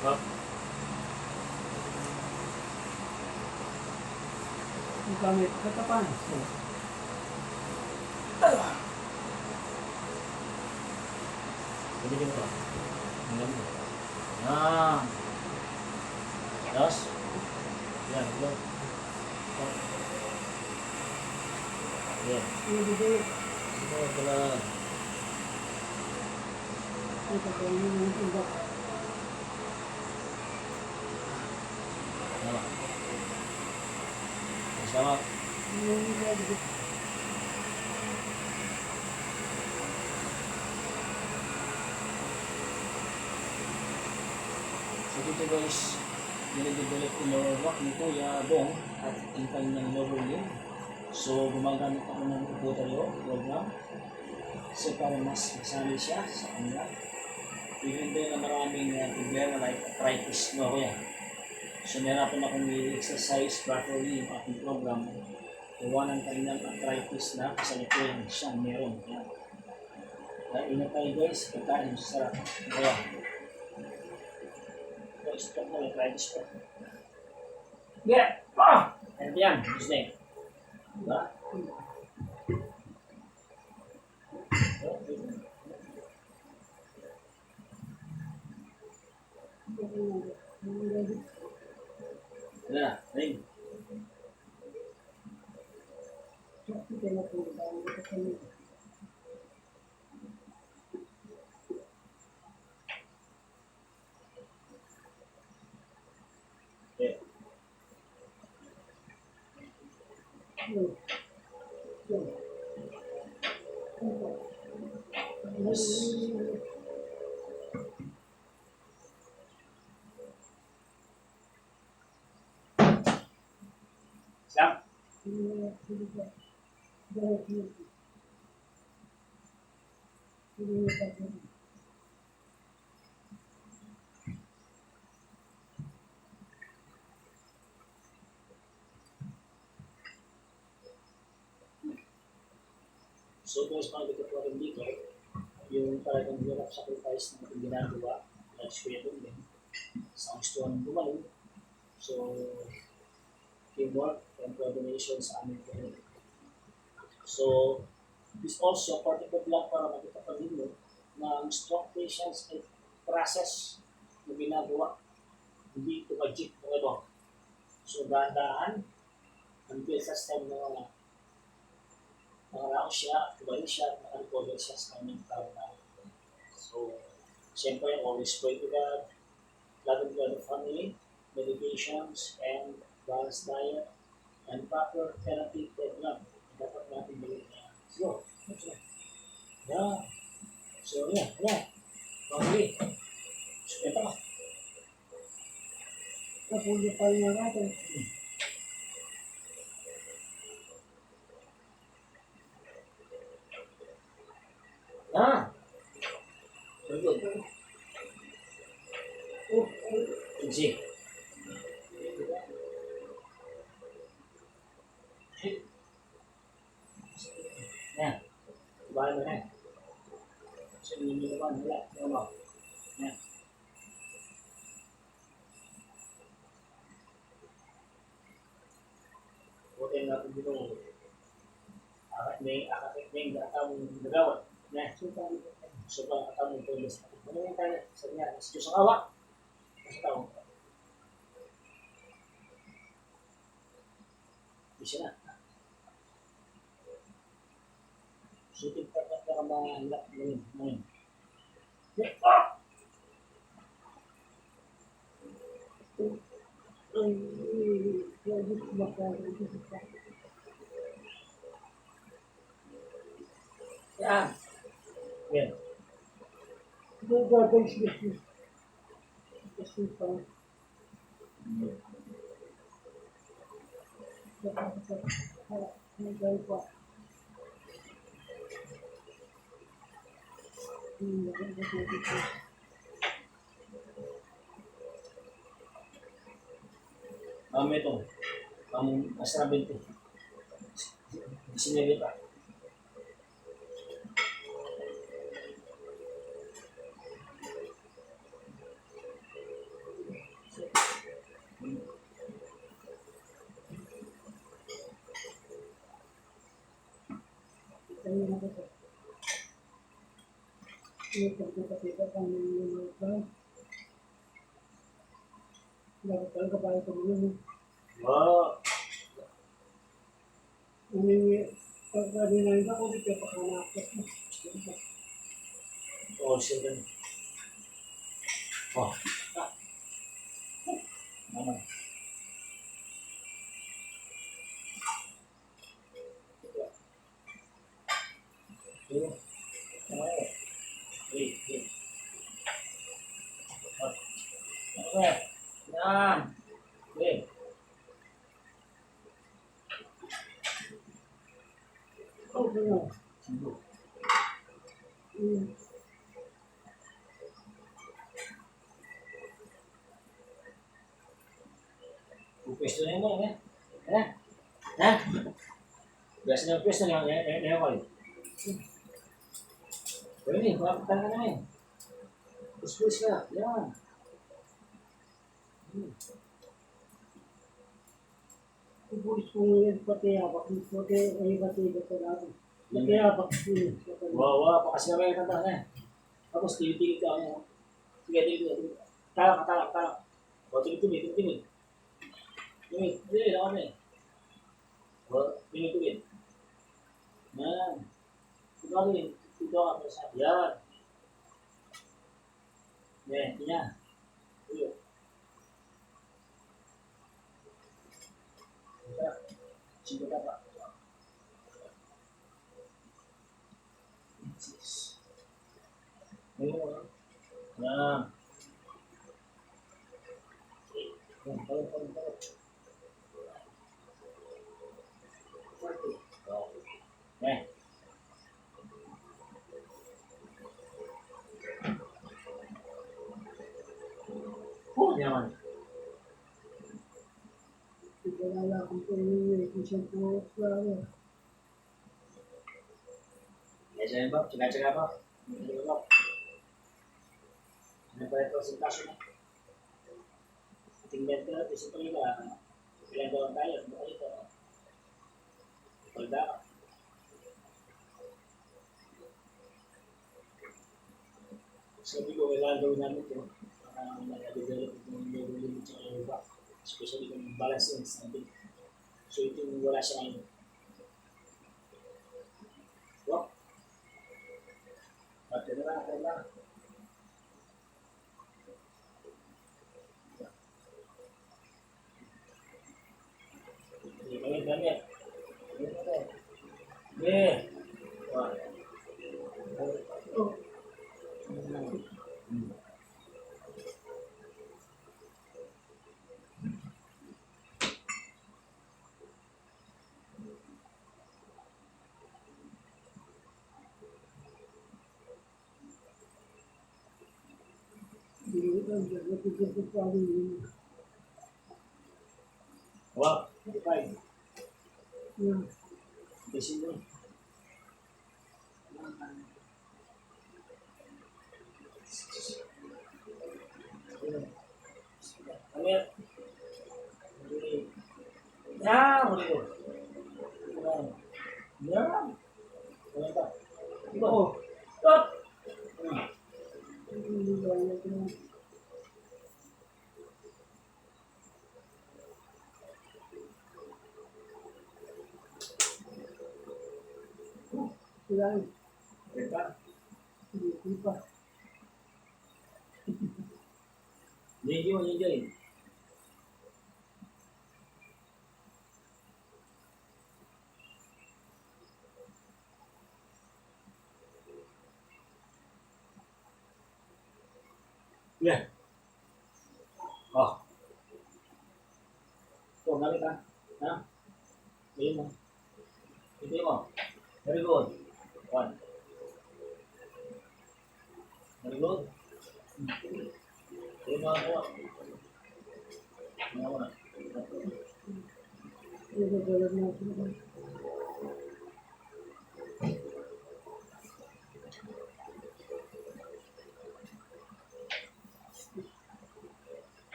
Up. Yung gamit, katapan. So, Pwede din ito. Ang ganda. Yan. Tapos. Yan. Go. Yan. hindi. Ito. Ito lang. Ito ko yung iba. Tama. Sama. Yung iba. So dito guys, dinidevelop yung lower back ni Kuya Bong at yung kanyang lower limb. So gumagamit ako ng Upotario program. So para mas masali siya sa kanya. Even though na maraming problema like arthritis no kuya. So nahirapan akong i-exercise properly yung aking program. Gawa ng kanyang arthritis na kasalukuyan siyang meron. Kaya ingat tayo guys, pagkain sa sarap. Kaya stop mo yung arthritis ko. Yeah! Ah! Ano yan? Who's name? Diba? Ano na? Ring. Okay. Yes. Siap? So, kung sa mga dito rin dito, yung talagang hirap sacrifice na ating ginagawa, like Kuya Bong din, sa gusto ng gumaling. So, teamwork and coordination sa aming team. So, this also part of the vlog para makita pa ninyo na ang stroke patients ay process na ginagawa. Hindi ito magic o ano. So, dahan-dahan, until sa time na nakaraos siya, kumain siya, nakarecover siya sa kanyang karoon. So, siyempre, always pray to God, love and God of family, medications, and balanced diet, and proper therapy program. Dapat natin gawin na. So, yeah. So, yeah. Pag-uwi. So, ito ka. Napuli pa rin natin. Ah! Very good. Easy. Yan. Bahay mo na. So, hindi naman. Wala. Yan. Yan. Buti natin dito. Akit na yung atang nagawat. Yan. So, atang yung tulis. Ano yung tayo? Sabi niya, sa Diyos ang awa. Sa tao. Isa na. So, tigpatak na ka mga anak ngayon. Yan. Yan. Ito. Asra 20. Isinili pa. May pagkakasita kami ng mga plan. Dapat talaga bahay ko muna. Wow. Pagka dinahin ako, di ka pakanakot mo. Oh, siya ganun. Oh. Ah. Naman. Ito. Ano? Wait. Oh. Ano ba? Yan. Wait. Okay na. Sino? Hmm. Pwesto na yun mo, eh. Ha? Biasa na yung pwesto na yun. Yan. Pwede, kumakapitan ka na yun. Push ka. Yan. Ibulis ko ngayon pati abak. Pati ay pati ito natin. Pati abak. Wow, pa kasi kami kanta na. Tapos tigil-tigil ka. Ano? Sige, tigil. Talak. O, tigil. Tumit, ako na eh. O, tumit. Yan. Ito ka sa yan. Yan, yan. Tuyo. Sino ka pa? Yan. Talak. Eh. Yaman. Ito na lang kung pwede isang po. Biasa ba? Cakap apa? Ano ba ito sa kaso na? Tingnan ko natin sa pagkila. Ilan daw tayo? Ano ito? Pagda. Sabi ko, kailangan gawin namin ito. Nag-develop itong level limit sa iba. Especially kung balance natin. So ito yung wala siya ngayon. Wow. Ate na lang. Banyak. Yeah. Wah. Wah, fine. Di sini. Amin. Ya, boleh. Ya. Boleh tak? Oh. Stop. Selain Dekat. lupa. Ninjo. Ya. Oh. Tuh, balik kan? Hah? Ini mau. Ini mau. Very good. One. Very good. Ini mau. Mana? Ini jalan natin.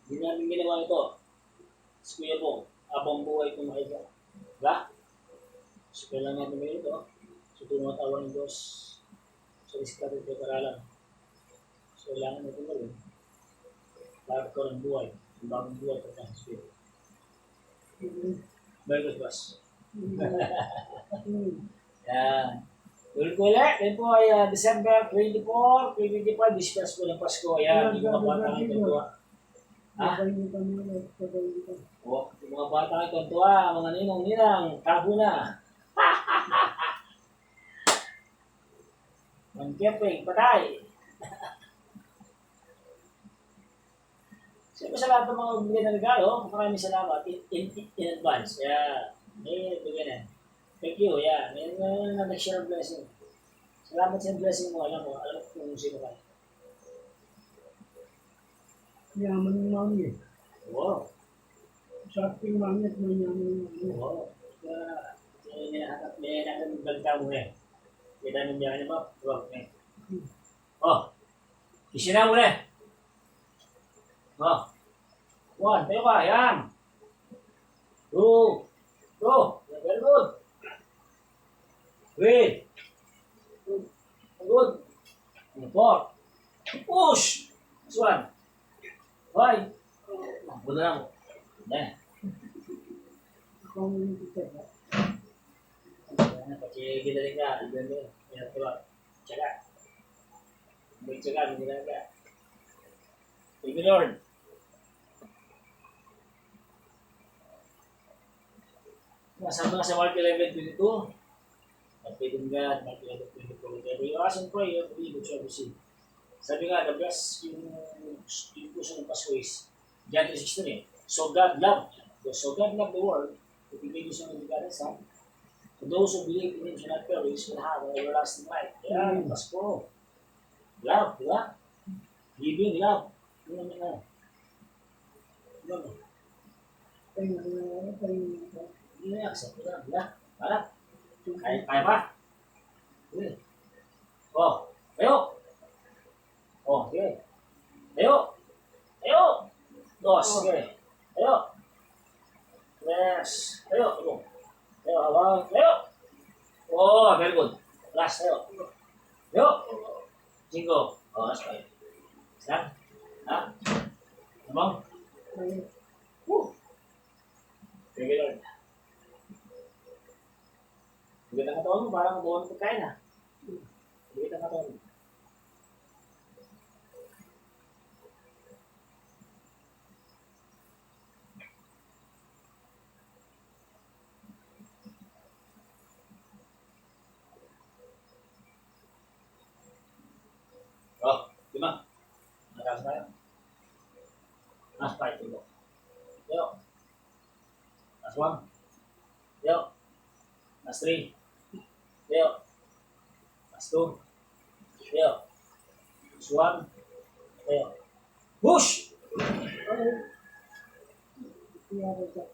Hindi namin ginawa ito. Kuya mo, abang buhay. Diba? So, kailangan namin ito. So, tumatawan ng Diyos sa diskarte at paralan. So, kailangan natin gawin para ito ng buhay. Yung bagong buhay pagka sa Spirit. Merry Christmas. Yan. Tuloy ko ulit. Yan po ay December 24, 2025. Discuss po ng Pasko. Yan. Yung mga bata ng ito. Ha? O, yung mga bata ng ito. Mga ninong-ninang. Tabo na. Ang kepeng. Patay. Siyempre sa lahat ng mga bigyan ng regalo, maraming salamat in advance. Yeah. May bigyan na. Thank you. Yeah. May nag-share of blessing. Salamat sa blessing mo. Alam ko kung sino ka. Yaman yung mami. Wow. Shopping mami at may yaman yung mami. Wow. May natin balita mo eh. May namin biyakan niya ba? Wow. Oh. Kisina mo na. Oh. 1, tayo ka, yan. 2, very good. 3, good. 4, push. This one. 5, buda lang. Yan. Kung ito ba? Pati gidaling ka, ganda. Yan, tuwa. Tsaga. May tsaga, may gidaling ka. Thank you, Lord. Nasama sa Mark 11:22. At pwede nga, Mark 11:22. Whatever you ask and pray, you believe you shall receive. Sabi nga, the best yung puso ng Pasko is John 3:16 eh. So God loved the world, that He gave His only begotten Son. To those who believe in Him shall not perish, will have an everlasting life. Kaya, Pasko. Love, di ba? Giving love. Yun ang ano. Hindi na, accept ko na. Bila, para. Kaya pa. Sige. Oh, tayo. Oh, sige. Tayo. Tayo. Dos, sige. Tayo. Yes. Tayo. Tayo. Tayo, habang. Tayo. Oh, very good. Last, tayo. Tayo. 5. Oh, that's fine. Isang. Ha? Habang. Woo. Sige, Lord. Bigyan ang katawan mo, parang buwan ng pagkain ha. Bigyan ang katawan mo. Oh, 5. Nakakas tayo. Last 5, tulo. Yo. Last 1. Yo. Last 3. Yo. Last 2. Yo. Last 1. Yo. Push! Kaya ako sa